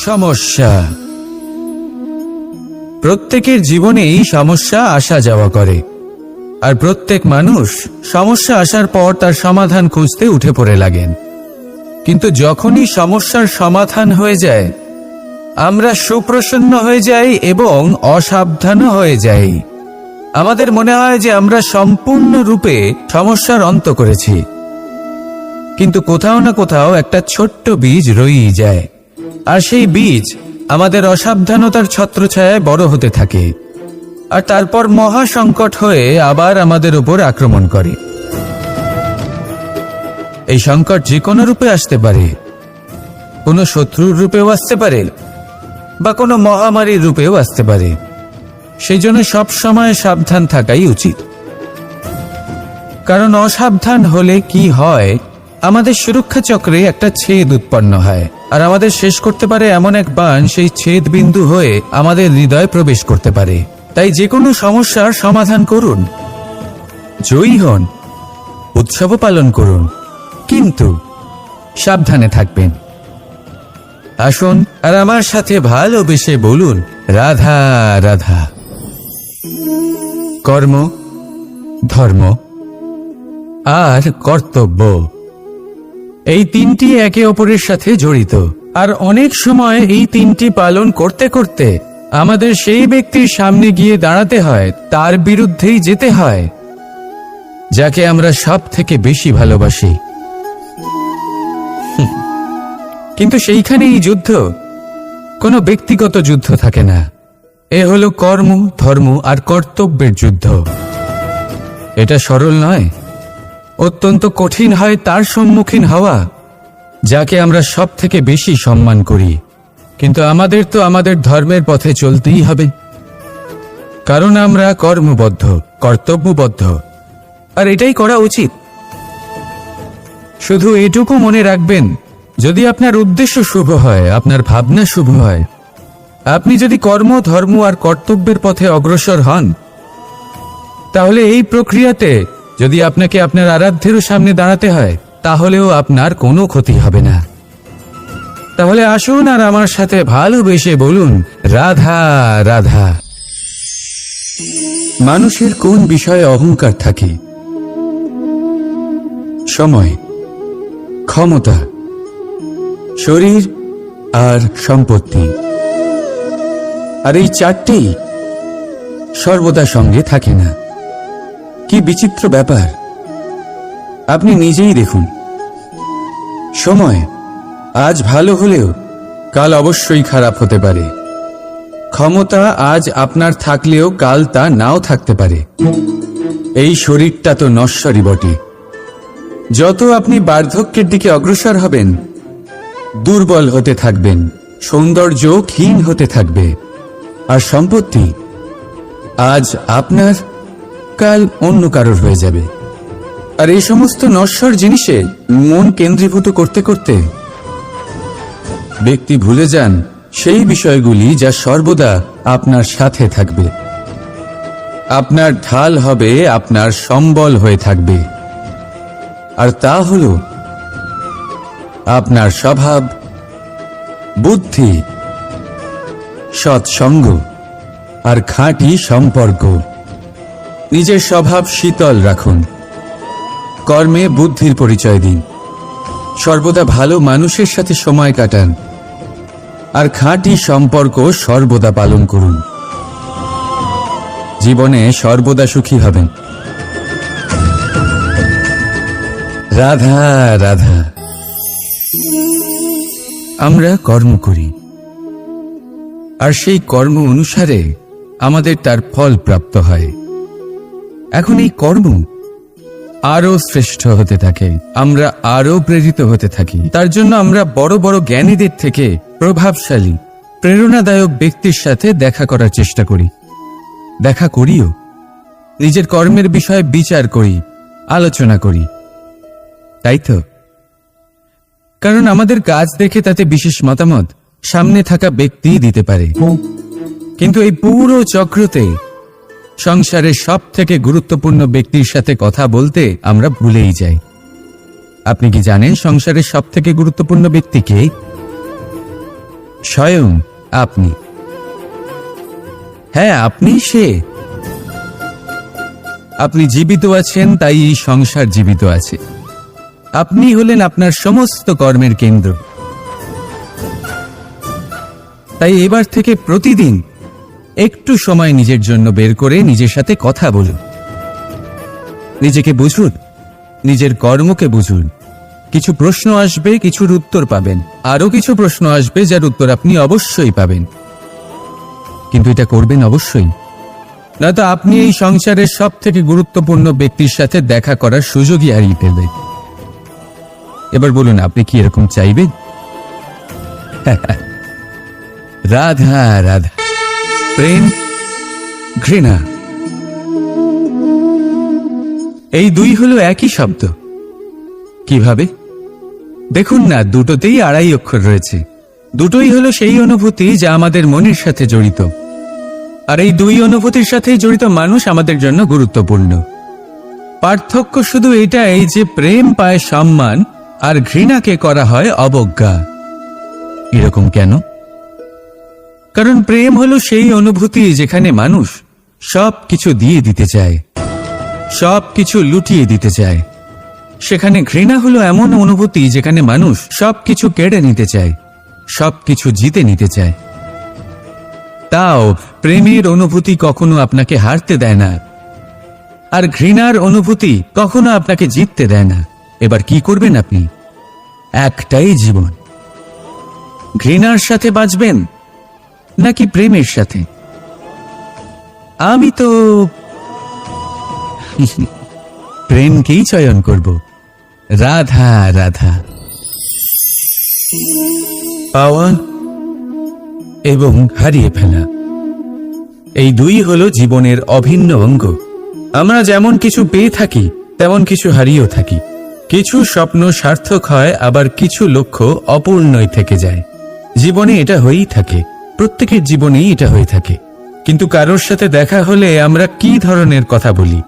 সমস্যা। প্রত্যেকের জীবনেই সমস্যা আসা যাওয়া করে, আর প্রত্যেক মানুষ সমস্যা আসার পর তার সমাধান খুঁজতে উঠে পড়ে লাগেন। কিন্তু যখনই সমস্যার সমাধান হয়ে যায়, আমরা সুপ্রসন্ন হয়ে যাই এবং অসাবধানও হয়ে যাই। আমাদের মনে হয় যে আমরা সম্পূর্ণরূপে সমস্যার অন্ত করেছি, কিন্তু কোথাও না কোথাও একটা ছোট্ট বীজ রয়েই যায়, আর সেই বীজ আমাদের অসাবধানতার ছত্রছায়ায় বড় হতে থাকে, আর তারপর মহা সংকট হয়ে আবার আমাদের উপর আক্রমণ করে। এই সংকট যে কোনো রূপে আসতে পারে, কোনো শত্রুর রূপেও আসতে পারে, বা কোনো মহামারীর রূপেও আসতে পারে। সেই জন্য সবসময় সাবধান থাকাই উচিত, কারণ অসাবধান হলে কি হয়, আমাদের সুরক্ষা চক্রে একটা ছেদ উৎপন্ন হয়, আর আমাদের শেষ করতে পারে এমন এক বাণ সেই ছেদ বিন্দু হয়ে আমাদের হৃদয়ে প্রবেশ করতে পারে। তাই যে কোনো সমস্যার সমাধান করুন, জয়ী হন, উৎসবও পালন করুন, কিন্তু সাবধানে থাকবেন। আসুন আর আমার সাথে ভালোবেসে বলুন, রাধা রাধা। কর্ম, ধর্ম আর কর্তব্য, এই তিনটি একে অপরের সাথে জড়িত, আর অনেক সময় এই তিনটি পালন করতে করতে আমাদের সেই ব্যক্তির সামনে গিয়ে দাঁড়াতে হয়, তার বিরুদ্ধেই যেতে হয়, যাকে আমরা সব থেকে বেশি ভালোবাসি। কিন্তু সেইখানেই যুদ্ধ, কোনো ব্যক্তিগত যুদ্ধ থাকে না। এ হলো কর্ম, ধর্ম আর কর্তব্যের যুদ্ধ। এটা সরল নয়, অত্যন্ত কঠিন হয় তার সম্মুখীন হওয়া যাকে আমরা সব থেকে বেশি সম্মান করি। কিন্তু আমাদের তো আমাদের ধর্মের পথে চলতেই হবে, কারণ আমরা কর্মবদ্ধ, কর্তব্যবদ্ধ, আর এটাই করা উচিত। শুধু এটুকু মনে রাখবেন, যদি আপনার উদ্দেশ্য শুভ হয়, আপনার ভাবনা শুভ হয়, আপনি যদি কর্ম, ধর্ম আর কর্তব্যের পথে অগ্রসর হন, তাহলে এই প্রক্রিয়াতে যদি আপনাকে আপনার আরাধ্যেরও সামনে দাঁড়াতে হয়, তাহলেও আপনার কোনো ক্ষতি হবে না। তাহলে আসুন আর আমার সাথে ভালোবেসে বলুন, রাধা রাধা। মানুষের কোন বিষয়ে অহংকার থাকে? সময়, ক্ষমতা, শরীর আর সম্পত্তি। আর এই চারটেই সর্বদা সঙ্গে থাকে না। কি বিচিত্র ব্যাপার! আপনি নিজেই দেখুন, সময় আজ ভালো হলেও কাল অবশ্যই খারাপ হতে পারে। ক্ষমতা আজ আপনার থাকলেও কাল তা নাও থাকতে পারে। এই শরীরটা তো নশ্বরই বটে। যত আপনি বার্ধক্যের দিকে অগ্রসর হবেন, দুর্বল হতে থাকবেন, সৌন্দর্য ক্ষীণ হতে থাকবে। আর সম্পত্তি আজ আপনার, কাল অন্য কারোর হয়ে যাবে। আর এই সমস্ত নশ্বর জিনিসে মন কেন্দ্রীভূত করতে করতে ব্যক্তি ভুলে যান সেই বিষয়গুলি যা সর্বদা আপনার সাথে থাকবে, আপনার ঢাল হবে, আপনার সম্বল হয়ে থাকবে। আর তা হল আপনার স্বভাব, বুদ্ধি, সৎসঙ্গ আর খাঁটি সম্পর্ক। নিজের স্বভাব শীতল রাখুন, কর্মে বুদ্ধির পরিচয় দিন, সর্বদা ভালো মানুষের সাথে সময় কাটান, আর খাঁটি সম্পর্ক সর্বদা পালন করুন। জীবনে সর্বদা সুখী হবেন। রাধা রাধা। আমরা কর্ম করি, আর সেই কর্ম অনুসারে আমাদের তার ফল প্রাপ্ত হয়। এখন এই কর্ম আরো শ্রেষ্ঠ হতে থাকে, আমরা আরো প্রেরিত হতে থাকি। তার জন্য আমরা বড় বড় জ্ঞানীদের থেকে প্রভাবশালী, প্রেরণাদায়ক ব্যক্তির সাথে দেখা করার চেষ্টা করি, দেখা করিও। নিজের কর্মের বিষয়ে বিচার করি, আলোচনা করি, তাই তো? কারণ আমাদের কাজ দেখে তাতে বিশেষ মতামত সামনে থাকা ব্যক্তি দিতে পারে। কিন্তু এই পুরো চক্রতে সংসারের সব থেকে গুরুত্বপূর্ণ ব্যক্তির সাথে কথা বলতে আমরা ভুলেই যাই। আপনি কি জানেন সংসারের সব থেকে গুরুত্বপূর্ণ ব্যক্তি কে? স্বয়ং আপনি। হ্যাঁ, আপনি সে। আপনি জীবিত আছেন, তাই এই সংসার জীবিত আছে। আপনি হলেন আপনার সমস্ত কর্মের কেন্দ্র। তাই এবার থেকে প্রতিদিন একটু সময় নিজের জন্য বের করে নিজের সাথে কথা বলুন। নিজেকে বুঝুন, নিজের কর্মকে বুঝুন। কিছু প্রশ্ন আসবে, কিছুর উত্তর পাবেন। আরো কিছু প্রশ্ন আসবে যার উত্তর আপনি অবশ্যই পাবেন, কিন্তু এটা করবেন অবশ্যই, নয়তো আপনি এই সংসারের সব থেকে গুরুত্বপূর্ণ ব্যক্তির সাথে দেখা করার সুযোগই হারিয়ে ফেলবেন। এবার বলুন, আপনি কি এরকম চাইবেন? রাধা রাধা, প্রেম, ঘৃণা, এই দুই হলো একই শব্দ। কিভাবে? দেখুন না, দুটোতেই 2.5 অক্ষর রয়েছে। দুটোই হলো সেই অনুভূতি যা আমাদের মনের সাথে জড়িত, আর এই দুই অনুভূতির সাথেই জড়িত মানুষ আমাদের জন্য গুরুত্বপূর্ণ। পার্থক্য শুধু এটাই যে প্রেম পায় সম্মান আর ঘৃণাকে করা হয় অবজ্ঞা। এরকম কেন? কারণ প্রেম হলো সেই অনুভূতি যেখানে মানুষ সব কিছু দিয়ে দিতে চায়, সব কিছু লুটিয়ে দিতে চায়। সেখানে ঘৃণা হলো এমন অনুভূতি যেখানে মানুষ সব কিছু কেড়ে নিতে চায়, সব কিছু জিতে নিতে চায়। তাও প্রেমের অনুভূতি কখনো আপনাকে হারতে দেয় না, আর ঘৃণার অনুভূতি কখনো আপনাকে জিততে দেয় না। এবার কি করবেন আপনি? একটাই জীবন। ঘৃণার সাথে বাঁচবেন নাকি প্রেমের সাথে? আমি তো প্রেমকেই চয়ন করব। রাধা রাধা। পাওয়া এবং হারিয়ে ফেলা, এই দুই হলো জীবনের অভিন্ন অঙ্গ। আমরা যেমন কিছু পেয়ে থাকি, তেমন কিছু হারিয়েও থাকি। কিছু স্বপ্ন সার্থক হয়, আবার কিছু লক্ষ্য অপূর্ণই থেকে যায়। জীবনে এটা হয়েই থাকে, প্রত্যেকের জীবনেই এটা হয়ে থাকে। কিন্তু কারোর সাথে দেখা হলে আমরা কি ধরনের কথা বলি?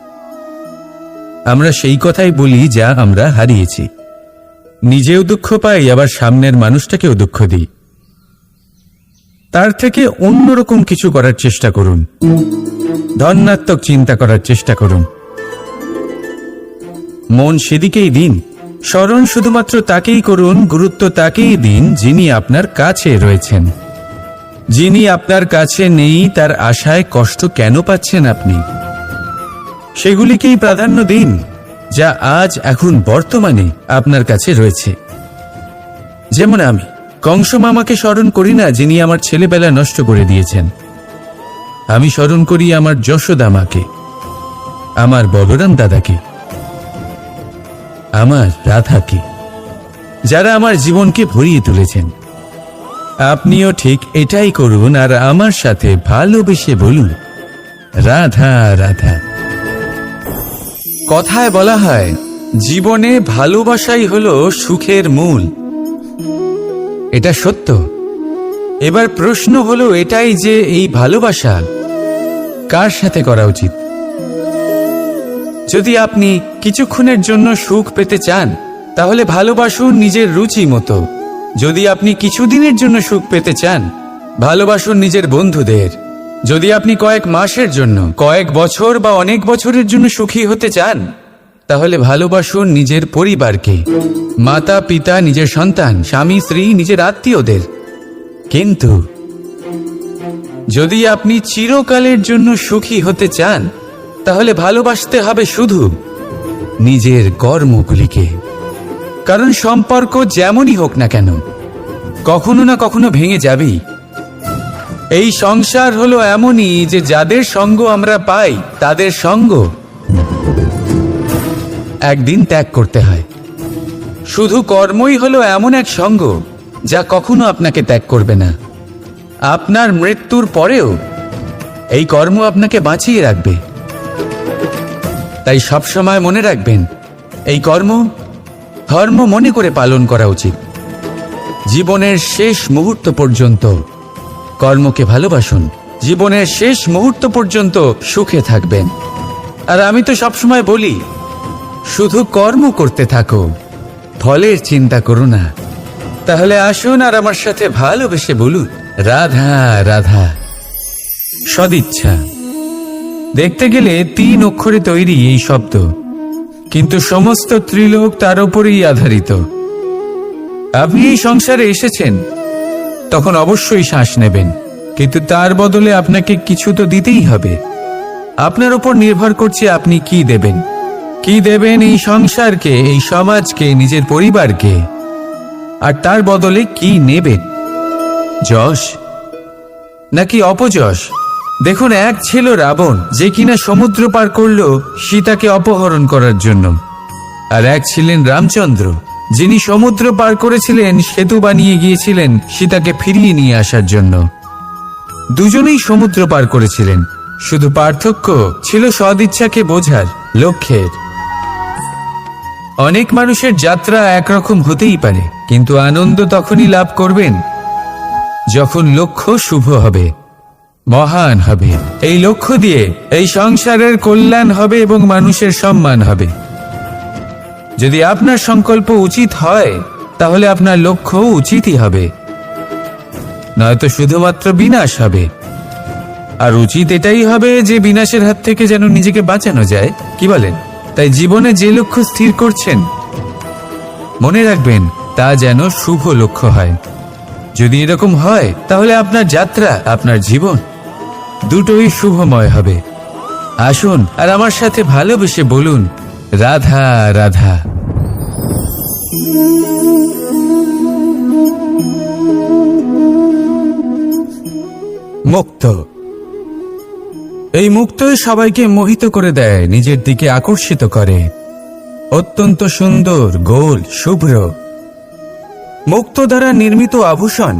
আমরা সেই কথাই বলি যা আমরা হারিয়েছি। নিজেও দুঃখ পাই, আবার সামনের মানুষটাকেও দুঃখ দিই। তার থেকে অন্যরকম কিছু করার চেষ্টা করুন, ধনাত্মক চিন্তা করার চেষ্টা করুন। মন সেদিকেই দিন। স্মরণ শুধুমাত্র তাকেই করুন, গুরুত্ব তাকেই দিন যিনি আপনার কাছে রয়েছেন। যিনি আপনার কাছে নেই তার আশায় কষ্ট কেন পাচ্ছেন আপনি? সেগুলিকেই প্রাধান্য দিন যা আজ এখন বর্তমানে আপনার কাছে রয়েছে। যেমন আমি কংস মামাকে স্মরণ করি না, যিনি আমার ছেলেবেলা নষ্ট করে দিয়েছেন। আমি স্মরণ করি আমার যশোদা মাকে, আমার বলরাম দাদাকে, আমার রাধাকে, যারা আমার জীবনকে ভরিয়ে তুলেছেন। আপনিও ঠিক এটাই করুন, আর আমার সাথে ভালোবেসে বলুন, রাধা রাধা। কথায় বলা হয়, জীবনে ভালোবাসাই হলো সুখের মূল। এটা সত্য। এবার প্রশ্ন হলো এটাই যে এই ভালোবাসা কার সাথে করা উচিত? যদি আপনি কিছুক্ষণের জন্য সুখ পেতে চান, তাহলে ভালোবাসুন নিজের রুচি মতো। যদি আপনি কিছুদিনের জন্য সুখ পেতে চান, ভালোবাসুন নিজের বন্ধুদের। যদি আপনি কয়েক মাসের জন্য, কয়েক বছর বা অনেক বছরের জন্য সুখী হতে চান, তাহলে ভালোবাসুন নিজের পরিবারকে, মাতা পিতা, নিজের সন্তান, স্বামী স্ত্রী, নিজের আত্মীয়দের। কিন্তু যদি আপনি চিরকালের জন্য সুখী হতে চান, তাহলে ভালোবাসতে হবে শুধু নিজের কর্মগুলিকে। কারণ সম্পর্ক যেমনই হোক না কেন, কখনো না কখনো ভেঙে যাবেই। এই সংসার হলো এমনই যে যাদের সঙ্গ আমরা পাই, তাদের সঙ্গ একদিন ত্যাগ করতে হয়। শুধু কর্মই হলো এমন এক সঙ্গ যা কখনো আপনাকে ত্যাগ করবে না। আপনার মৃত্যুর পরেও এই কর্ম আপনাকে বাঁচিয়ে রাখবে। তাই সবসময় মনে রাখবেন, এই কর্ম ধর্ম মনে করে পালন করা উচিত। জীবনের শেষ মুহূর্ত পর্যন্ত কর্মকে ভালোবাসুন। জীবনের শেষ মুহূর্ত পর্যন্ত সুখে থাকবেন। আর আমি তো সবসময় বলি, শুধু কর্ম করতে থাকো, ফলের চিন্তা করো না। তাহলে আসুন আর আমার সাথে ভালোবেসে বলুন, রাধা রাধা। সদিচ্ছা। দেখতে গেলে 3 অক্ষরে তৈরি এই শব্দ, কিন্তু সমস্ত ত্রিলোক তার উপরেই আধারিত। আপনি এই সংসারে এসেছেন, তখন অবশ্যই শ্বাস নেবেন, কিন্তু তার বদলে আপনাকে কিছু তো দিতেই হবে। আপনার উপর নির্ভর করছে আপনি কি দেবেন। কি দেবেন এই সংসারকে, এই সমাজকে, নিজের পরিবারকে, আর তার বদলে কি নেবেন? যশ নাকি অপযশ? দেখুন, এক ছিল রাবণ, যে কিনা সমুদ্র পার করল সীতাকে অপহরণ করার জন্য, আর এক ছিলেন রামচন্দ্র, যিনি সমুদ্র পার করেছিলেন, সেতু বানিয়ে গিয়েছিলেন সীতাকে ফিরিয়ে নিয়ে আসার জন্য। দুজনেই সমুদ্র পার করেছিলেন, শুধু পার্থক্য ছিল সদিচ্ছাকে বোঝার, লক্ষ্যের। অনেক মানুষের যাত্রা একরকম হতেই পারে, কিন্তু আনন্দ তখনই লাভ করবেন যখন লক্ষ্য শুভ হবে, মহান হবে। এই লক্ষ্য দিয়ে এই সংসারের কল্যাণ হবে এবং মানুষের সম্মান হবে। যদি আপনার সংকল্প উচিত হয়, তাহলে আপনার লক্ষ্য উচিতই হবে, নয়তো শুধুমাত্র বিনাশ হবে। আর উচিত এটাই হবে যে বিনাশের হাত থেকে যেন নিজেকে বাঁচানো যায়, কি বলেন? তাই জীবনে যে লক্ষ্য স্থির করছেন, মনে রাখবেন তা যেন শুভ লক্ষ্য হয়। যদি এরকম হয়, তাহলে আপনার যাত্রা, আপনার জীবন দুটোই শুভময় হবে। আসুন আর আমার সাথে ভালোবেসে বলুন, রাধা রাধা। মুক্ত। এই মুক্তই সবাইকে মোহিত করে দেয়, নিজের দিকে আকর্ষিত করে। অত্যন্ত সুন্দর, গোল, শুভ্র। মুক্ত দ্বারা নির্মিত আভূষণ,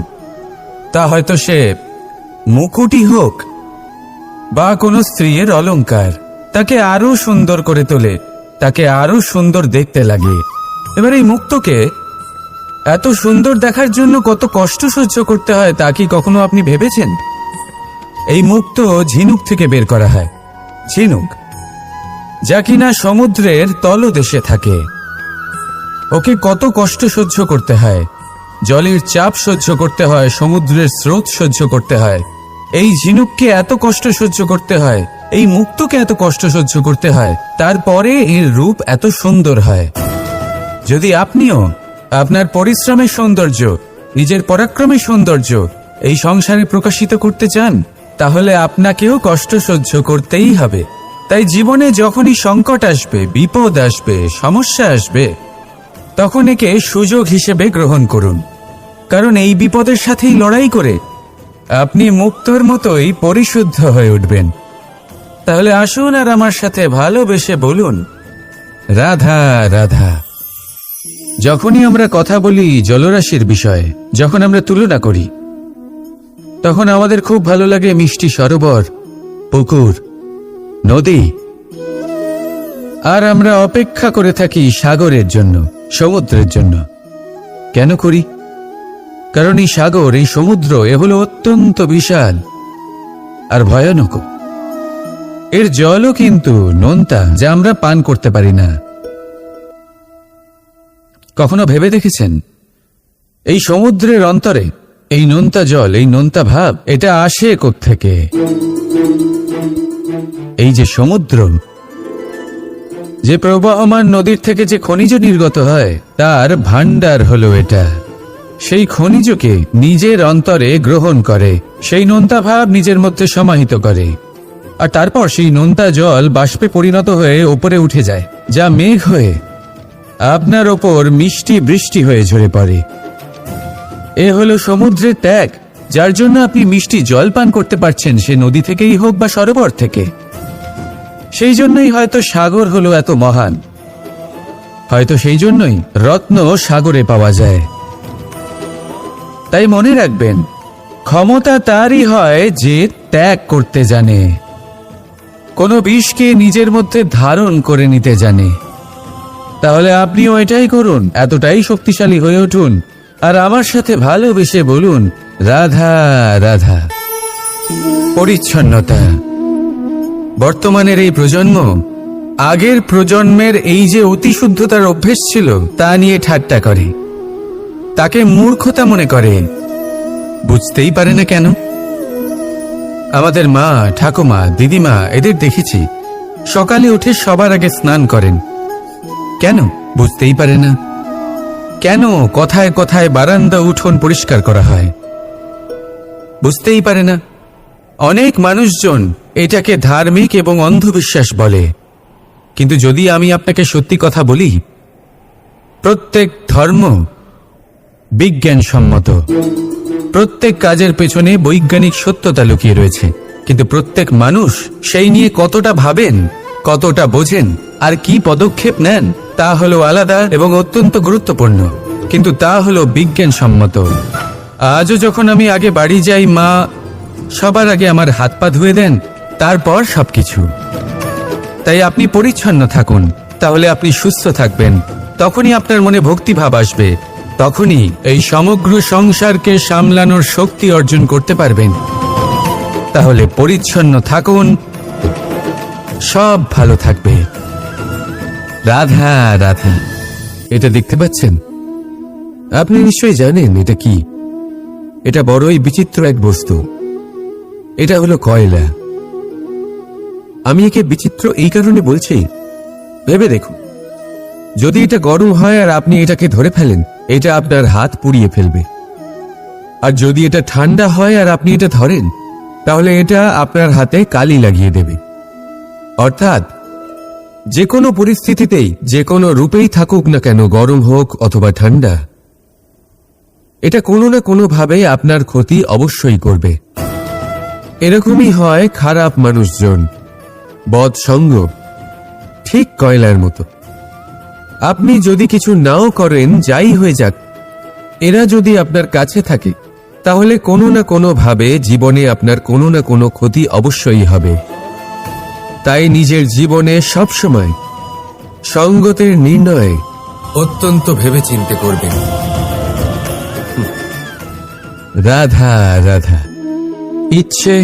তা হয়তো সে মুকুটই হোক বা কোনো স্ত্রীর অলংকার, তাকে আরো সুন্দর করে তোলে, তাকে আরো সুন্দর দেখতে লাগে। এবার এই মুক্তকে এত সুন্দর দেখার জন্য কত কষ্ট সহ্য করতে হয়, তা কি কখনো আপনি ভেবেছেন? এই মুক্ত ঝিনুক থেকে বের করা হয়, ঝিনুক যা কিনা সমুদ্রের তলদেশে থাকে। ওকে কত কষ্ট সহ্য করতে হয়, জলের চাপ সহ্য করতে হয়, সমুদ্রের স্রোত সহ্য করতে হয়। এই ঝিনুককে এত কষ্ট সহ্য করতে হয়, এই মুক্তকে এত কষ্ট সহ্য করতে হয়, তারপরে এর রূপ এত সুন্দর হয়। যদি আপনিও আপনার পরিশ্রমের সৌন্দর্য, নিজের পরাক্রমের সৌন্দর্য এই সংসারে প্রকাশিত করতে চান, তাহলে আপনাকেও কষ্ট সহ্য করতেই হবে। তাই জীবনে যখনই সংকট আসবে, বিপদ আসবে, সমস্যা আসবে, তখন একে সুযোগ হিসেবে গ্রহণ করুন। কারণ এই বিপদের সাথেই লড়াই করে আপনি মুক্তর মতোই পরিশুদ্ধ হয়ে উঠবেন। তাহলে আসুন আর আমার সাথে ভালোবেসে বলুন, রাধা রাধা। যখনই আমরা কথা বলি জলরাশির বিষয়ে, যখন আমরা তুলনা করি, তখন আমাদের খুব ভালো লাগে মিষ্টি সরোবর, পুকুর, নদী। আর আমরা অপেক্ষা করে থাকি সাগরের জন্য, সমুদ্রের জন্য। কেন করি? কারণ এই সাগর, এই সমুদ্র, এ হলো অত্যন্ত বিশাল আর ভয়ানক। এর জলও কিন্তু নোনতা, যা আমরা পান করতে পারি না। কখনো ভেবে দেখেছেন এই সমুদ্রের অন্তরে এই নোনতা জল, এই নোনতা ভাব, এটা আসে কোত্থেকে? এই যে সমুদ্র, যে প্রবাহমান নদীর থেকে যে খনিজ নির্গত হয়, তার ভান্ডার হলো এটা। সেই খনিজকে নিজের অন্তরে গ্রহণ করে, সেই নোনতা ভাব নিজের মধ্যে সমাহিত করে, আর তারপর সেই নোনতা জল বাষ্পে পরিণত হয়ে ওপরে উঠে যায়, যা মেঘ হয়ে আপনার ওপর মিষ্টি বৃষ্টি হয়ে ঝরে পড়ে। এ হলো সমুদ্রের ত্যাগ, যার জন্য আপনি মিষ্টি জল পান করতে পারছেন, সে নদী থেকেই হোক বা সরোবর থেকে। সেই জন্যই হয়তো সাগর হলো এত মহান, হয়তো সেই জন্যই রত্ন সাগরে পাওয়া যায়। তাই মনে রাখবেন, ক্ষমতা তারই হয় যে ত্যাগ করতে জানে, কোনো বিষকে নিজের মধ্যে ধারণ করে নিতে জানে। তাহলে আপনিও এটাই করুন, এতটাই শক্তিশালী হয়ে উঠুন, আর আমার সাথে ভালোবেসে বলুন, রাধা রাধা। পরিচ্ছন্নতা। বর্তমানের এই প্রজন্ম আগের প্রজন্মের এই যে অতি শুদ্ধতার অভ্যেস ছিল, তা নিয়ে ঠাট্টা করে। তাকে মূর্খতা মনে করে। বুঝতেই পারে না কেন। আমাদের মা, ঠাকুমা, দিদিমা এদের দেখেছি সকালে উঠে সবার আগে স্নান করেন। কেন? বুঝতেই পারে না। কেন কথায় কথায় বারান্দা উঠোন পরিষ্কার করা হয়? বুঝতেই পারে না। অনেক মানুষজন এটাকে ধার্মিক এবং অন্ধবিশ্বাস বলে, কিন্তু যদি আমি আপনাকে সত্যি কথা বলি, প্রত্যেক ধর্ম বিজ্ঞানসম্মত। প্রত্যেক কাজের পেছনে বৈজ্ঞানিক সত্যতা লুকিয়ে রয়েছে, কিন্তু প্রত্যেক মানুষ সেই নিয়ে কতটা ভাবেন, কতটা বোঝেন আর কি পদক্ষেপ নেন তা হলো আলাদা এবং অত্যন্ত গুরুত্বপূর্ণ, কিন্তু তা হলো বিজ্ঞানসম্মত। আজও যখন আমি আগে বাড়ি যাই, মা সবার আগে আমার হাত পা ধুয়ে দেন, তারপর সবকিছু। তাই আপনি পরিচ্ছন্ন থাকুন, তাহলে আপনি সুস্থ থাকবেন। তখনই আপনার মনে ভক্তিভাব আসবে, তখনই এই সমগ্র সংসারকে সামলানোর শক্তি অর্জন করতে পারবেন। তাহলে পরিচ্ছন্ন থাকুন, সব ভালো থাকবে। রাধা রাধা। এটা দেখতে পাচ্ছেন? আপনি নিশ্চয়ই জানেন এটা কি। এটা বড়ই বিচিত্র এক বস্তু। এটা হলো কয়লা। আমি একে বিচিত্র এই কারণে বলছি, ভেবে দেখুন, যদি এটা গরম হয় আর আপনি এটাকে ধরে ফেলেন, এটা আপনার হাত পুড়িয়ে ফেলবে। আর যদি এটা ঠান্ডা হয় আর আপনি এটা ধরেন, তাহলে এটা আপনার হাতে কালি লাগিয়ে দেবে। অর্থাৎ যে কোনো পরিস্থিতিতেই, যে কোনো রূপেই থাকুক না কেন, গরম হোক অথবা ঠান্ডা, এটা কোনো না কোনোভাবে আপনার ক্ষতি অবশ্যই করবে। এরকমই হয় খারাপ মানুষজন, বদসঙ্গ, ঠিক কয়লার মতো। আপনি যদি কিছু নাও করেন, যাই হয়ে যাক, এরা যদি আপনার কাছে থাকে, তাহলে কোনো না কোনোভাবে জীবনে আপনার কোনো না কোনো ক্ষতি অবশ্যই হবে। তাই নিজের জীবনে সবসময় সঙ্গতের নির্ণয় অত্যন্ত ভেবেচিন্তে করবেন। রাধা রাধা। ইচ্ছে,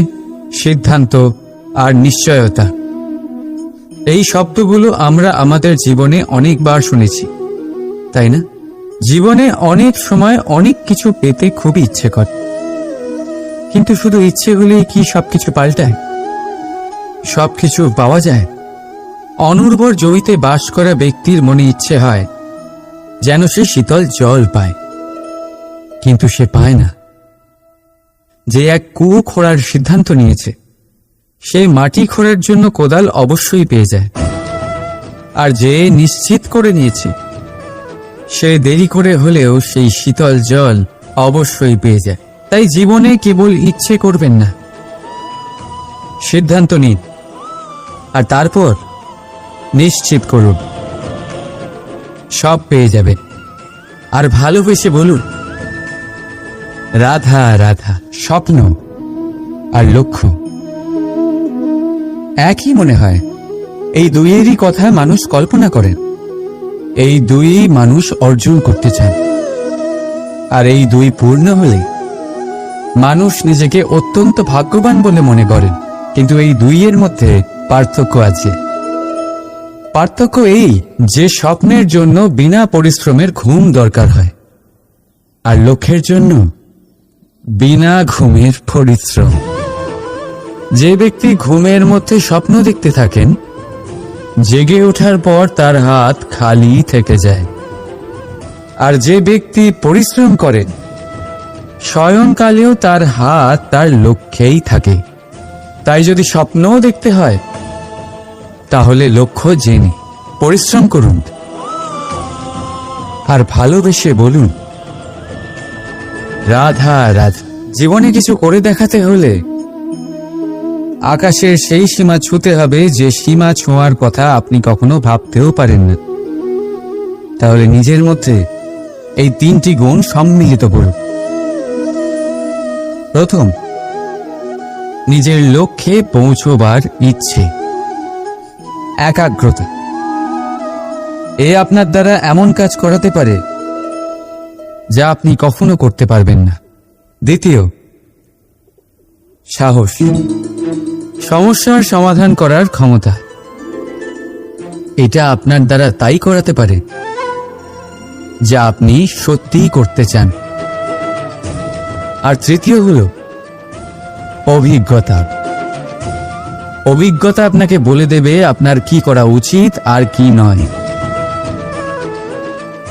সিদ্ধান্ত আর নিশ্চয়তা, এই শব্দগুলো আমরা আমাদের জীবনে অনেকবার শুনেছি, তাই না? জীবনে অনেক সময় অনেক কিছু পেতে খুবই ইচ্ছে করে, কিন্তু শুধু ইচ্ছে হলেই কি সবকিছু পাল্টায়? সবকিছু পাওয়া যায়? অনুর্বর জমিতে বাস করা ব্যক্তির মনে ইচ্ছে হয় যেন সে শীতল জল পায়, কিন্তু সে পায় না। যে এক কুয়ো খোঁড়ার সিদ্ধান্ত নিয়েছে, সে মাটি খোঁড়ার জন্য কোদাল অবশ্যই পেয়ে যায়। আর যে নিশ্চিত করে নিয়েছে, সে দেরি করে হলেও সেই শীতল জল অবশ্যই পেয়ে যায়। তাই জীবনে কেবল ইচ্ছে করবেন না, সিদ্ধান্ত নিন আর তারপর নিশ্চিত করুন, সব পেয়ে যাবেন। আর ভালোবেসে বলুন, রাধা রাধা। স্বপ্ন আর লক্ষ্য একই মনে হয়। এই দুইয়েরই কথা মানুষ কল্পনা করেন, এই দুই মানুষ অর্জন করতে চান। আর এই দুই পূর্ণ হলে মানুষ নিজেকে অত্যন্ত ভাগ্যবান বলে মনে করেন। কিন্তু এই দুইয়ের মধ্যে পার্থক্য আছে। পার্থক্য এই যে স্বপ্নের জন্য বিনা পরিশ্রমের ঘুম দরকার হয়, আর লক্ষ্যের জন্য বিনা ঘুমের পরিশ্রম। যে ব্যক্তি ঘুমের মধ্যে স্বপ্ন দেখতে থাকেন, জেগে ওঠার পর তার হাত খালি থেকে যায়। আর যে ব্যক্তি পরিশ্রম করেন, শয়নকালেও তার হাত তার লক্ষ্যেই থাকে। তাই যদি স্বপ্নও দেখতে হয়, তাহলে লক্ষ্য জেনে পরিশ্রম করুন আর ভালোবেসে বলুন, রাধা রাধা। জীবনে কিছু করে দেখাতে হলে আকাশের সেই সীমা ছুঁতে হবে যে সীমা ছোঁয়ার কথা আপনি কখনো ভাবতেও পারেন না। তাহলে নিজের মধ্যে এই তিনটি গুণ সম্মিলিত করুন। প্রথম, নিজের লক্ষ্যে পৌঁছবার ইচ্ছে, একাগ্রতা। এ আপনার দ্বারা এমন কাজ করাতে পারে যা আপনি কখনো করতে পারবেন না। দ্বিতীয়, সাহস, সমস্যার সমাধান করার ক্ষমতা। এটা আপনার দ্বারা তাই করাতে পারে যা আপনি সত্যিই করতে চান। আর তৃতীয় হলো অভিজ্ঞতা। অভিজ্ঞতা আপনাকে বলে দেবে আপনার কি করা উচিত আর কি নয়।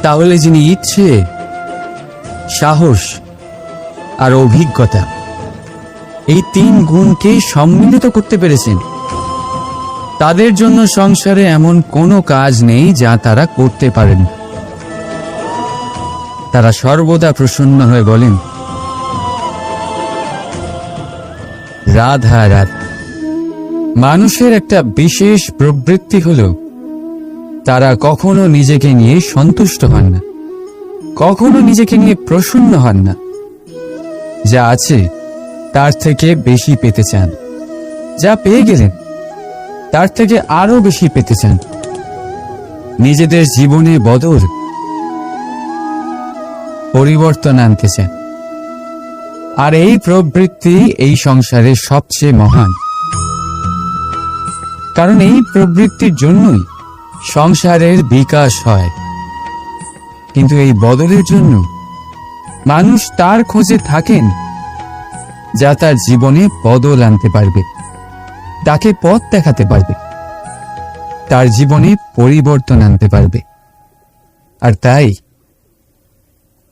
তাহলে যিনি ইচ্ছে, সাহস আর অভিজ্ঞতা এই 3 গুণকে সম্মিলিত করতে পেরেছেন, তাদের জন্য সংসারে এমন কোনো কাজ নেই যা তারা করতে পারেন। তারা সর্বদা প্রসন্ন হয়ে বলেন, রাধা রাধা। মানুষের একটা বিশেষ প্রবৃত্তি হল তারা কখনো নিজেকে নিয়ে সন্তুষ্ট হন না, কখনো নিজেকে নিয়ে প্রসন্ন হন না। যা আছে তার থেকে বেশি পেতে চান, যা পেয়ে গেলেন তার থেকে আরো বেশি পেতে চান। নিজেদের জীবনে বদল, পরিবর্তন আনতে চান। আর এই প্রবৃত্তি এই সংসারের সবচেয়ে মহান, কারণ এই প্রবৃত্তির জন্যই সংসারের বিকাশ হয়। কিন্তু এই বদলের জন্য মানুষ তার খোঁজে থাকেন যা তার জীবনে বদল আনতে পারবে, তাকে পথ দেখাতে পারবে, তার জীবনে পরিবর্তন আনতে পারবে। আর তাই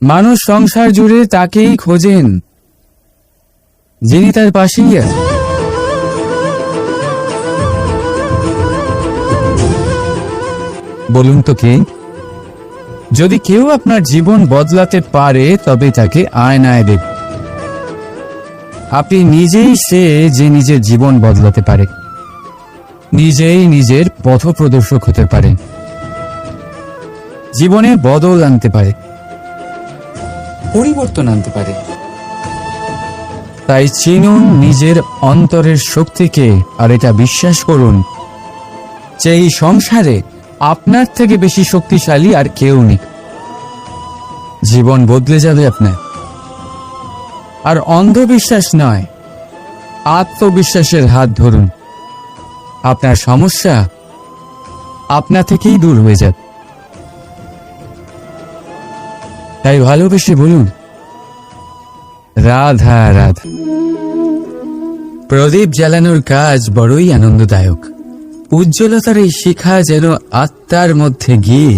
মানুষ সংসার জুড়ে তাকেই খোঁজেন যিনি তার পাশেই আছেন। বলুন তো কে? যদি কেউ আপনার জীবন বদলাতে পারে তবে তাকে আয়নায় দেখুন। আপনি নিজেই সে যে নিজের জীবন বদলাতে পারে, নিজেই নিজের পথপ্রদর্শক হতে পারে, জীবনে বদল আনতে পারে, পরিবর্তন আনতে পারে। তাই চিনুন নিজের অন্তরের শক্তিকে, আর এটা বিশ্বাস করুন যে এই সংসারে আপনার থেকে বেশি শক্তিশালী আর কেউ নেই। জীবন বদলে যাবে আপনার। আর অন্ধবিশ্বাস নয়, আত্মবিশ্বাসের হাত ধরুন। আপনার সমস্যা আপনা থেকেই দূর হয়ে যাবে। তাই ভালোবেসে বলুন, রাধা রাধা। প্রদীপ জ্বালানোর কাজ বড়ই আনন্দদায়ক। উজ্জ্বলতার এই শিখা যেন আত্মার মধ্যে গিয়ে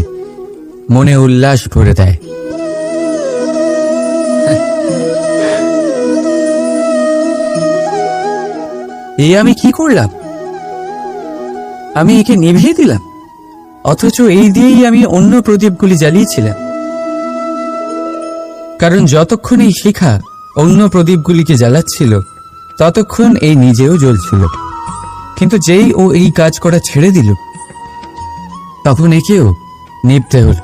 মনে উল্লাস ভরে দেয়। এই আমি কি করলাম? আমি একে নিভিয়ে দিলাম, অথচ এই দিয়েই আমি অন্য প্রদীপগুলি জ্বালিয়েছিলাম। কারণ যতক্ষণ এই শিখা অন্য প্রদীপগুলিকে জ্বালাচ্ছিল ততক্ষণ এই নিজেও জ্বলছিল। কিন্তু যেই ও এই কাজ করা ছেড়ে দিল তখন একেও নিভতে হল।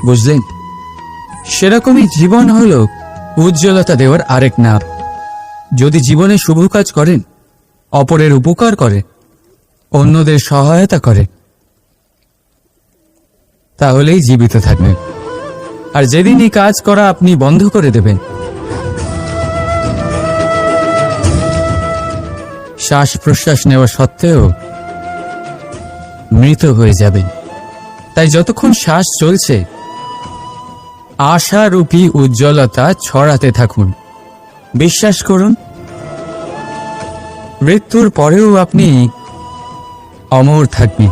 বুঝলেন? সেরকমই জীবন হলো উজ্জ্বলতা দেওয়ার আরেক নাম। যদি জীবনে শুভ কাজ করেন, অপরের উপকার করে, অন্যদের সহায়তা করে, তাহলেই জীবিত থাকবেন। আর যেদিন এই কাজ করা আপনি বন্ধ করে দেবেন, শ্বাস প্রশ্বাস নেওয়া সত্ত্বেও মৃত হয়ে যাবেন। তাই যতক্ষণ শ্বাস চলছে আশারূপী উজ্জ্বলতা ছড়াতে থাকুন। বিশ্বাস করুন, মৃত্যুর পরেও আপনি অমর থাকবেন।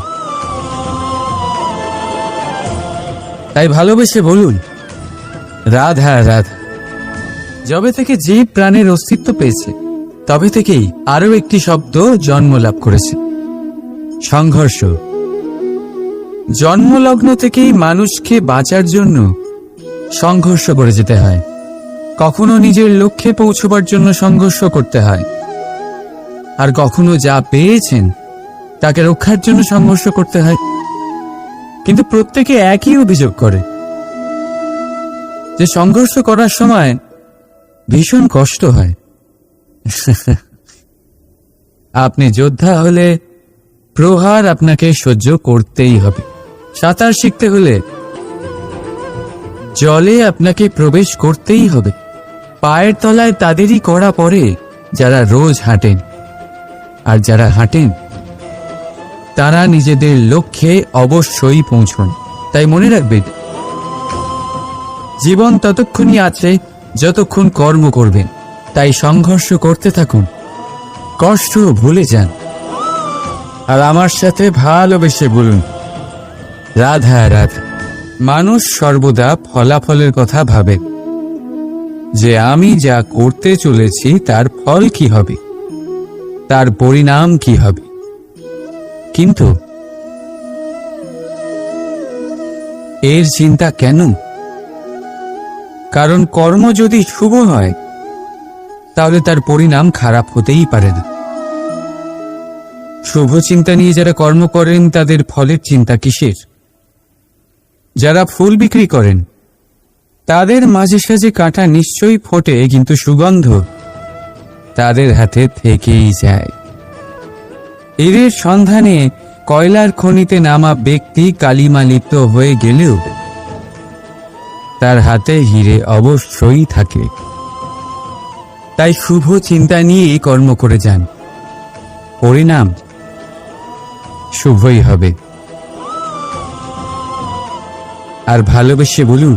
তাই ভালোবেসে বলুন, রাধা রাধা। যবে থেকে জীব প্রাণের অস্তিত্ব পেয়েছে তবে থেকেই আরো একটি শব্দ জন্ম লাভ করেছে, সংঘর্ষ। জন্মলগ্ন থেকেই মানুষকে বাঁচার জন্য সংঘর্ষ করে যেতে হয়। কখনো নিজের লক্ষ্যে পৌঁছবার জন্য সংঘর্ষ করতে হয়, আর কখনো যা পেয়েছেন তাকে রক্ষার জন্য সংঘর্ষ করতে হয়। কিন্তু প্রত্যেকে একই অভিযোগ করে যে সংঘর্ষ করার সময় ভীষণ কষ্ট হয়। আপনি যোদ্ধা হলে প্রহার আপনাকে সহ্য করতেই হবে। সাঁতার শিখতে হলে জলে আপনাকে প্রবেশ করতেই হবে। পায়ের তলায় তাদেরই কড়া পড়ে যারা রোজ হাঁটেন, আর যারা হাঁটেন তারা নিজেদের লক্ষ্যে অবশ্যই পৌঁছন। তাই মনে রাখবেন, জীবন ততক্ষণই আছে যতক্ষণ কর্ম করবেন। তাই সংঘর্ষ করতে থাকুন, কষ্ট ভুলে যান, আর আমার সাথে ভালোবেসে বলুন, রাধা রাধা। মানুষ সর্বদা ফলাফলের কথা ভাবে, যে আমি যা করতে চলেছি তার ফল কি হবে, তার পরিণাম কি হবে। কিন্তু এর চিন্তা কেন? কারণ কর্ম যদি শুভ হয় তাহলে তার পরিণাম খারাপ হতেই পারে না। শুভ চিন্তা নিয়ে যারা কর্ম করেন তাদের ফলের চিন্তা কিসের? যারা ফুল বিক্রি করেন তাদের মাঝে সাঝে কাঁটা নিশ্চয়ই ফোটে, কিন্তু সুগন্ধ তাদের হাতে থেকেই যায়। এর সন্ধানে কয়লার খনিতে নামা ব্যক্তি কালিমা লিপ্ত হয়ে গেলেও তার হাতে হিরে অবশ্যই থাকে। তাই শুভ চিন্তা নিয়েই কর্ম করে যান, পরিণাম শুভই হবে। আর ভালোবেসে বলুন,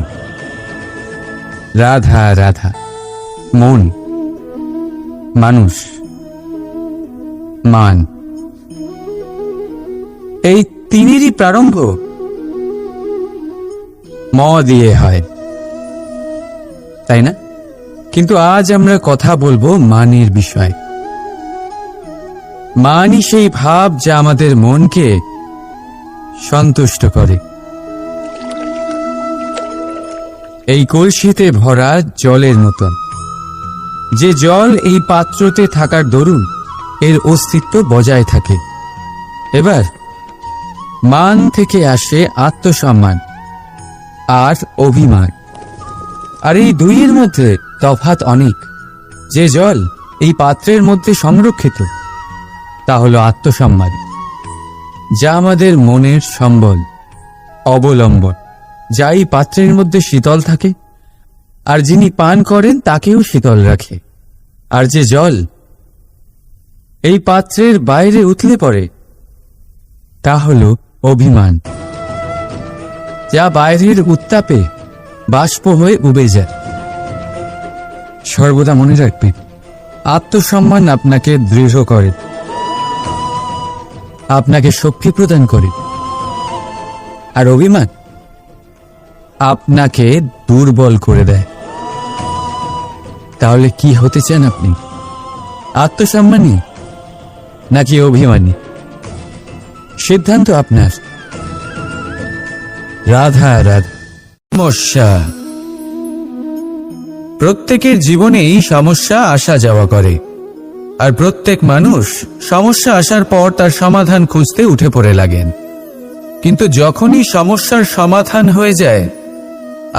রাধা রাধা। মন, মানুষ, মান, এই তিনেরই প্রারম্ভ ম দিয়ে হয়, তাই না? কিন্তু আজ আমরা কথা বলবো মানের বিষয়। মানই সেই ভাব যা আমাদের মনকে সন্তুষ্ট করে। এই কলসিতে ভরা জলের মতন, যে জল এই পাত্রতে থাকার দরুন এর অস্তিত্ব বজায় থাকে। এবার মান থেকে আসে আত্মসম্মান আর অভিমান, আর এই দুইয়ের মধ্যে তফাৎ অনেক। যে জল এই পাত্রের মধ্যে সংরক্ষিত তা হলো আত্মসম্মান, যা আমাদের মনের সম্বল, অবলম্বন, যা এই পাত্রের মধ্যে শীতল থাকে, আর যিনি পান করেন তাকেও শীতল রাখে। আর যে জল এই পাত্রের বাইরে উতলে পড়ে তা হলো অভিমান, যা বাইরের উত্তাপে বাষ্প হয়ে উবে যায়। সর্বদা মনে রাখবেন, আত্মসম্মান আপনাকে দৃঢ় করে, আপনাকে শক্তি প্রদান করে, আর অভিমান আপনাকে দুর্বল করে দেয়। তাহলে কি হতে চান আপনি? আত্মসম্মানী নাকি অভিমানী? সিদ্ধান্ত আপনার। রাধা রাধা। সমস্যা। প্রত্যেকের জীবনেই সমস্যা আসা যাওয়া করে, আর প্রত্যেক মানুষ সমস্যা আসার পর তার সমাধান খুঁজতে উঠে পড়ে লাগেন। কিন্তু যখনই সমস্যার সমাধান হয়ে যায়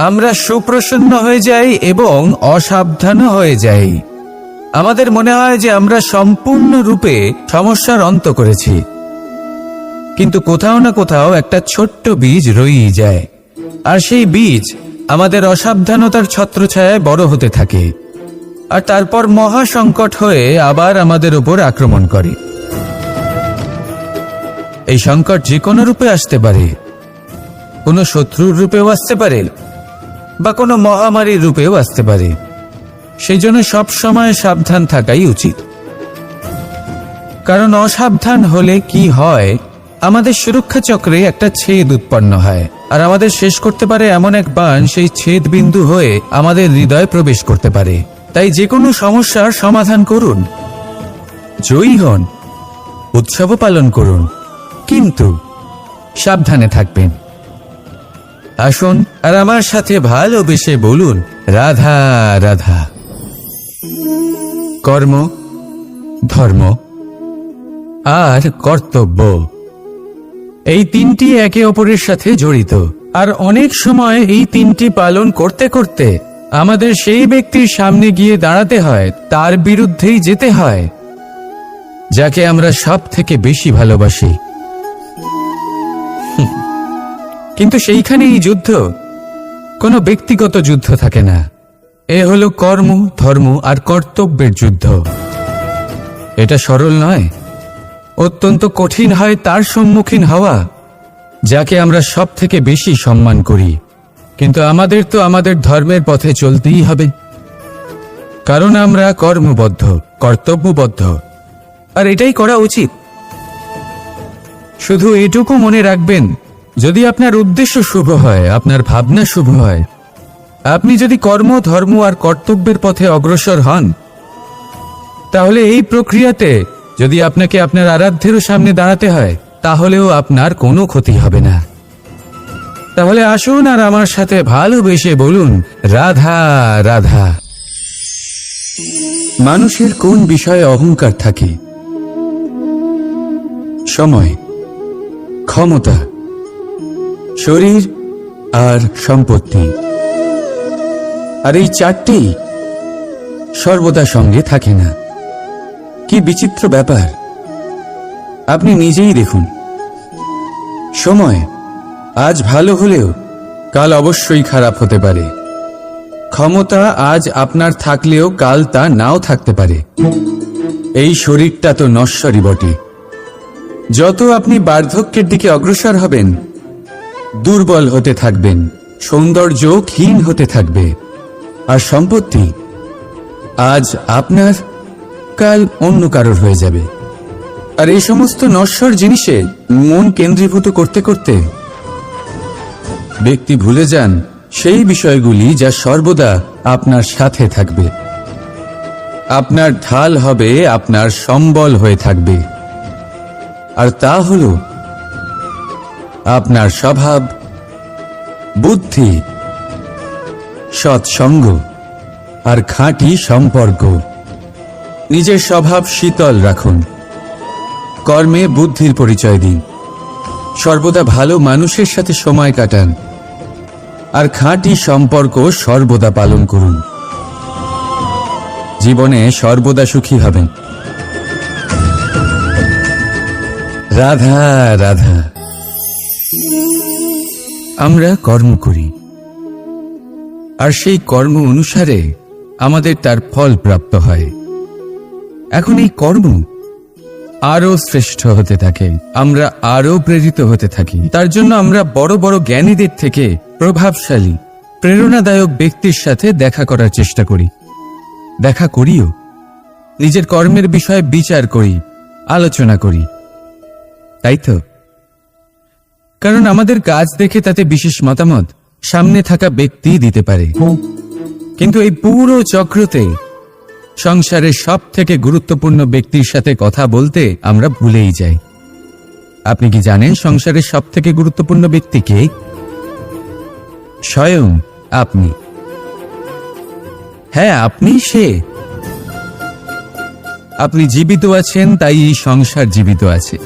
আমরা সুপ্রসন্ন হয়ে যাই এবং অসাবধানও হয়ে যাই। আমাদের মনে হয় যে আমরা সম্পূর্ণরূপে সমস্যার অন্ত করেছি, কিন্তু কোথাও না কোথাও একটা ছোট্ট বীজ রয়েই যায়, আর সেই বীজ আমাদের অসাবধানতার ছত্রছায়ায় বড় হতে থাকে, আর তারপর মহা সংকট হয়ে আবার আমাদের উপর আক্রমণ করে। এই সংকট যে কোনো রূপে আসতে পারে, কোনো শত্রুর রূপেও আসতে পারে, বা কোনো মহামারীর রূপেও আসতে পারে। সেই জন্য সবসময় সাবধান থাকাই উচিত, কারণ অসাবধান হলে কি হয়, আমাদের সুরক্ষা চক্রে একটা ছেদ উৎপন্ন হয়, আর আমাদের শেষ করতে পারে এমন এক বাণ সেই ছেদ বিন্দু হয়ে আমাদের হৃদয়ে প্রবেশ করতে পারে। তাই যে কোনো সমস্যার সমাধান করুন, জয়ী হন, উৎসব পালন করুন, কিন্তু সাবধানে থাকবেন। আসুন আর আমার সাথে ভালোবেসে বলুন, রাধা রাধা। কর্ম, ধর্ম আর কর্তব্য, এই তিনটি একে অপরের সাথে জড়িত, আর অনেক সময় এই তিনটি পালন করতে করতে আমাদের সেই ব্যক্তির সামনে গিয়ে দাঁড়াতে হয়, তার বিরুদ্ধেই যেতে হয়, যাকে আমরা সব থেকে বেশি ভালোবাসি। কিন্তু সেইখানেই যুদ্ধ, কোনো ব্যক্তিগত যুদ্ধ থাকে না। এ হলো কর্ম, ধর্ম আর কর্তব্যের যুদ্ধ। এটা সরল নয়, অত্যন্ত কঠিন হয় তার সম্মুখীন হওয়া যাকে আমরা সব থেকে বেশি সম্মান করি। কিন্তু আমাদের তো আমাদের ধর্মের পথে চলতেই হবে, কারণ আমরা কর্মবদ্ধ, কর্তব্যবদ্ধ, আর এটাই করা উচিত। শুধু এটুকু মনে রাখবেন, যদি আপনার উদ্দেশ্য শুভ হয়, আপনার ভাবনা শুভ হয়, আপনি যদি কর্ম, ধর্ম আর কর্তব্যের পথে অগ্রসর হন, তাহলে এই প্রক্রিয়াতে যদি আপনাকে আপনার আরাধ্যেরও সামনে দাঁড়াতে হয়, তাহলেও আপনার কোনো ক্ষতি হবে না। তাহলে আসুন আর আমার সাথে ভালোবেসে বলুন, রাধা রাধা। মানুষের কোন বিষয়ে অহংকার থাকে? সময়, ক্ষমতা, শরীর আর সম্পত্তি। আর এই চারটেই সর্বদা সঙ্গে থাকে না। কি বিচিত্র ব্যাপার! আপনি নিজেই দেখুন, সময় আজ ভালো হলেও কাল অবশ্যই খারাপ হতে পারে। ক্ষমতা আজ আপনার থাকলেও কাল তা নাও থাকতে পারে। এই শরীরটা তো নশ্বরই বটে। যত আপনি বার্ধক্যের দিকে অগ্রসর হবেন, দুর্বল হতে থাকবেন, সৌন্দর্য ক্ষীণ হতে থাকবে। আর সম্পত্তি আজ আপনার, কাল অন্য কারোর হয়ে যাবে। আর এই সমস্ত নশ্বর জিনিসে মন কেন্দ্রীভূত করতে করতে ব্যক্তি ভুলে যান সেই বিষয়গুলি যা সর্বদা আপনার সাথে থাকবে, আপনার ঢাল হবে, আপনার সম্বল হয়ে থাকবে। আর তা হল আপনার স্বভাব, বুদ্ধি, সৎসঙ্গ আর খাঁটি সম্পর্ক। নিজের স্বভাব শীতল রাখুন, কর্মে বুদ্ধির পরিচয় দিন, সর্বদা ভালো মানুষের সাথে সময় কাটান, আর খাঁটি সম্পর্ক সর্বদা পালন করুন। জীবনে সর্বদা সুখী হবেন। রাধা রাধা। আমরা কর্ম করি, আর সেই কর্ম অনুসারে আমাদের তার ফল প্রাপ্ত হয়। এখন এই কর্ম আরো শ্রেষ্ঠ হতে থাকে, আমরা আরো প্রেরিত হতে থাকি। তার জন্য আমরা বড় বড় জ্ঞানীদের থেকে প্রভাবশালী, প্রেরণাদায়ক ব্যক্তির সাথে দেখা করার চেষ্টা করি, দেখা করিও। নিজের কর্মের বিষয়ে বিচার করি, আলোচনা করি, তাই তো? কারণ আমাদের কাজ দেখে তাতে বিশেষ মতামত সামনে থাকা ব্যক্তি দিতে পারে। কিন্তু এই পুরো চক্রতে সংসারের সব থেকে গুরুত্বপূর্ণ ব্যক্তির সাথে কথা বলতে আমরা ভুলেই যাই। আপনি কি জানেন সংসারের সব থেকে গুরুত্বপূর্ণ ব্যক্তি কে? স্বয়ং আপনি। হ্যাঁ, আপনি সে। আপনি জীবিত আছেন, তাই এই সংসার জীবিত আছে।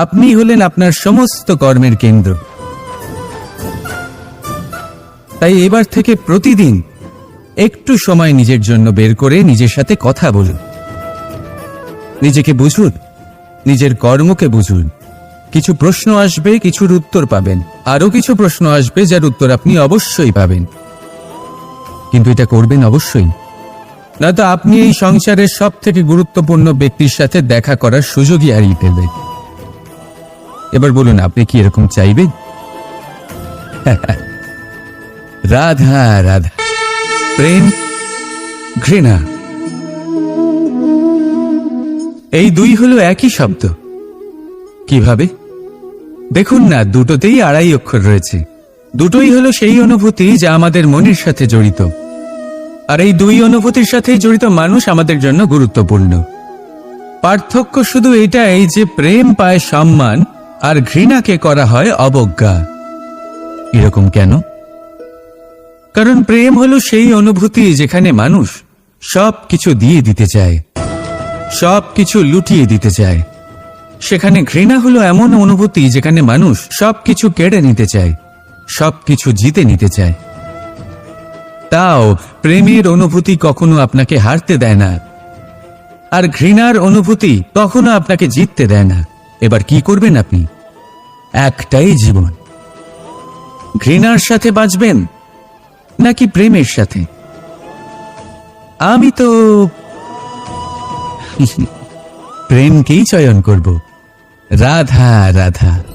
আপনি হলেন আপনার সমস্ত কর্মের কেন্দ্র। তাই এবার থেকে প্রতিদিন একটু সময় নিজের জন্য বের করে নিজের সাথে কথা বলুন। নিজেকে বুঝুন, নিজের কর্মকে বুঝুন। কিছু প্রশ্ন আসবে, কিছুর উত্তর পাবেন। আরো কিছু প্রশ্ন আসবে যার উত্তর আপনি অবশ্যই পাবেন। কিন্তু এটা করবেন অবশ্যই, নয়তো আপনি এই সংসারের সব থেকে গুরুত্বপূর্ণ ব্যক্তির সাথে দেখা করার সুযোগই হারিয়ে ফেলবেন। এবার বলুন, আপনি কি এরকম চাইবেন? রাধা রাধা। প্রেম, ঘৃণা, এই দুই হলো একই শব্দ। কিভাবে? দেখুন না, দুটোতেই আড়াই অক্ষর রয়েছে। দুটোই হলো সেই অনুভূতি যা আমাদের মনের সাথে জড়িত। আর এই দুই অনুভূতির সাথে জড়িত মানুষ আমাদের জন্য গুরুত্বপূর্ণ। পার্থক্য শুধু এটাই যে প্রেম পায় সম্মান, আর ঘৃণাকে করা হয় অবজ্ঞা। এরকম কেন? কারণ প্রেম হলো সেই অনুভূতি যেখানে মানুষ সব কিছু দিয়ে দিতে চায়, সব কিছু লুটিয়ে দিতে চায়। সেখানে ঘৃণা হলো এমন অনুভূতি যেখানে মানুষ সব কিছু কেড়ে নিতে চায়, সব কিছু জিতে নিতে চায়। তাও প্রেমের অনুভূতি কখনো আপনাকে হারতে দেয় না, আর ঘৃণার অনুভূতি কখনো আপনাকে জিততে দেয় না। এবার কি করবেন আপনি? একটাই জীবন। ঘৃণার সাথে বাঁচবেন নাকি প্রেমের সাথে? প্রেমকেই চয়ন করব। রাধা রাধা।